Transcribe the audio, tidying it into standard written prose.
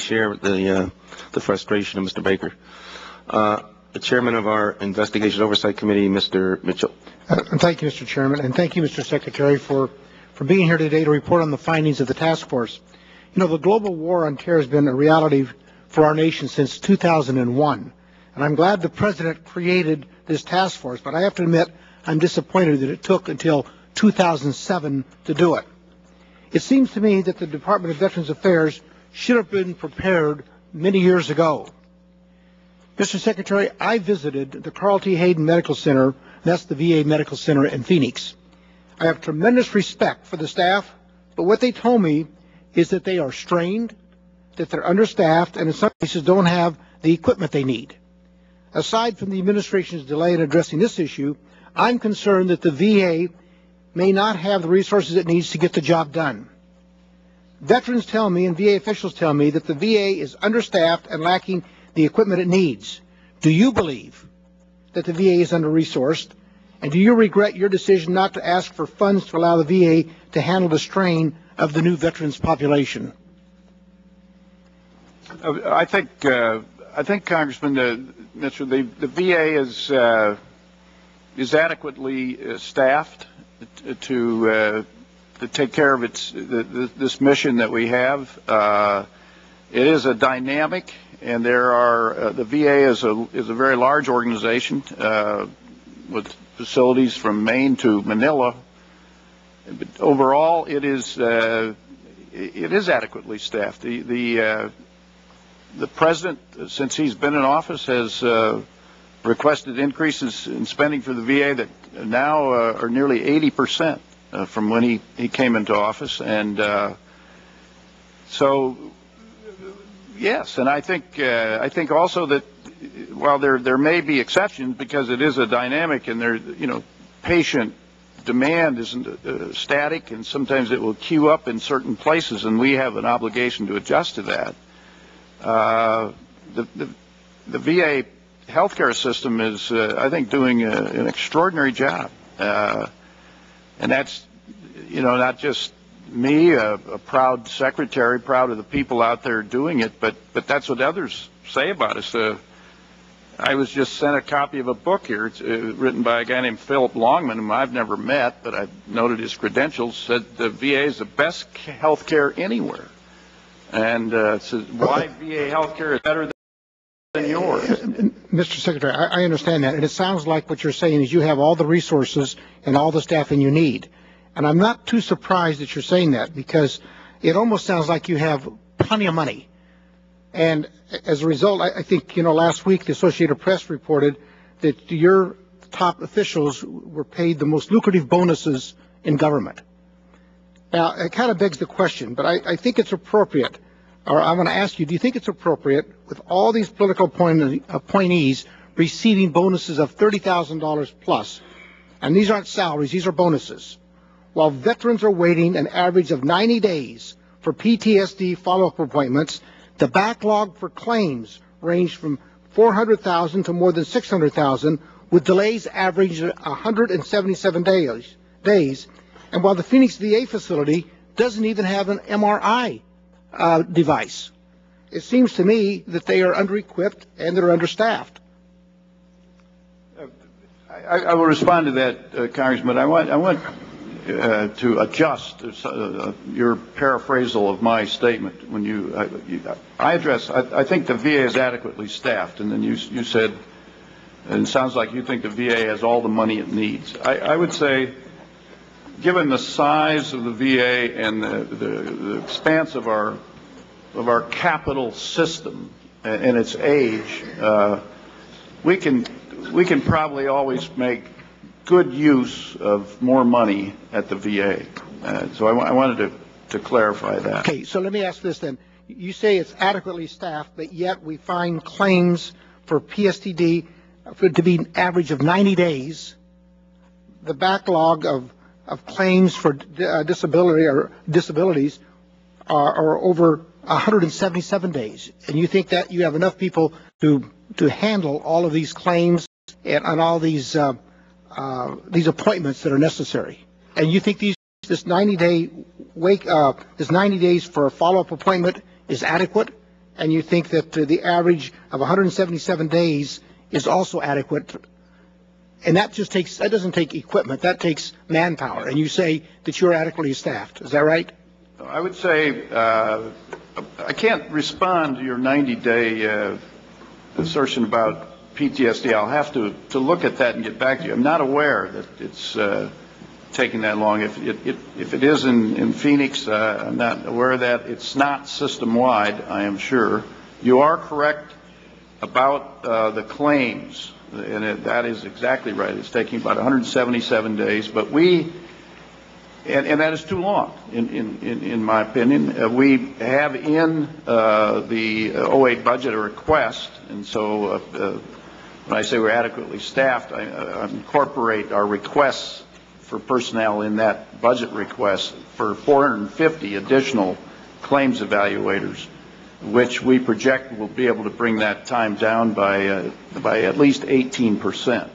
share the frustration of Mr. Baker. The chairman of our Investigation Oversight Committee, Mr. Mitchell. Thank you, Mr. Chairman, and thank you, Mr. Secretary, for being here today to report on the findings of the task force. You know, the global war on terror has been a reality for our nation since 2001, and I'm glad the President created this task force, but I have to admit I'm disappointed that it took until 2007 to do it. It seems to me that the Department of Veterans Affairs should have been prepared many years ago. Mr. Secretary, I visited the Carl T. Hayden Medical Center, that's the VA Medical Center in Phoenix. I have tremendous respect for the staff, but what they told me is that they are strained, that they're understaffed, and in some cases don't have the equipment they need. Aside from the administration's delay in addressing this issue, I'm concerned that the VA may not have the resources it needs to get the job done. Veterans tell me and VA officials tell me that the VA is understaffed and lacking the equipment it needs. Do you believe that the VA is under-resourced, and do you regret your decision not to ask for funds to allow the VA to handle the strain of the new veterans population? I think Congressman, the VA is adequately staffed to take care of this mission that we have. It is a dynamic, and there are the VA is a very large organization with facilities from Maine to Manila. But overall, it is adequately staffed. The President, since he's been in office, has requested increases in spending for the VA that now are nearly 80% from when he came into office, and so yes, and I think also that while there may be exceptions because it is a dynamic and patient demand isn't static, and sometimes it will queue up in certain places, and we have an obligation to adjust to that. The VA healthcare system is, I think, doing an extraordinary job, and that's, not just me, a proud secretary, proud of the people out there doing it, but that's what others say about us. I was just sent a copy of a book here. It's written by a guy named Philip Longman, whom I've never met, but I've noted his credentials, said the VA is the best health care anywhere. And it says, why VA health care is better than yours? Mr. Secretary, I understand that, and it sounds like what you're saying is you have all the resources and all the staffing you need. And I'm not too surprised that you're saying that, because it almost sounds like you have plenty of money. And as a result, I think, last week the Associated Press reported that your top officials were paid the most lucrative bonuses in government. Now, it kind of begs the question, but I think it's appropriate, or I'm going to ask you, do you think it's appropriate with all these political appointees receiving bonuses of $30,000 plus, and these aren't salaries, these are bonuses, while veterans are waiting an average of 90 days for PTSD follow-up appointments? The backlog for claims ranged from 400,000 to more than 600,000, with delays averaging 177 days. And while the Phoenix VA facility doesn't even have an MRI device, it seems to me that they are under-equipped and they're understaffed. I will respond to that, Congressman. I want to adjust your paraphrasal of my statement when I think the VA is adequately staffed, and then you said, and it sounds like you think the VA has all the money it needs. I would say, given the size of the VA and the expanse of our capital system and its age, we can probably always make good use of more money at the VA. So I wanted to clarify that. Okay, so let me ask this then. You say it's adequately staffed, but yet we find claims for PTSD to be an average of 90 days. The backlog of claims for disability or disabilities are over 177 days. And you think that you have enough people to handle all of these claims and all these appointments that are necessary? And you think this 90 days for a follow-up appointment is adequate? and you think that the average of 177 days is also adequate, and that doesn't take equipment, that takes manpower, and you say that you're adequately staffed. Is that right? I would say I can't respond to your 90-day assertion about PTSD. I'll have to look at that and get back to you. I'm not aware that it's taking that long. If it is in Phoenix, I'm not aware of that. It's not system-wide, I am sure. You are correct about the claims, and that is exactly right. It's taking about 177 days, but and that is too long, in my opinion. We have in the 08 budget a request, and so when I say we're adequately staffed, I incorporate our requests for personnel in that budget request for 450 additional claims evaluators, which we project will be able to bring that time down by at least 18%.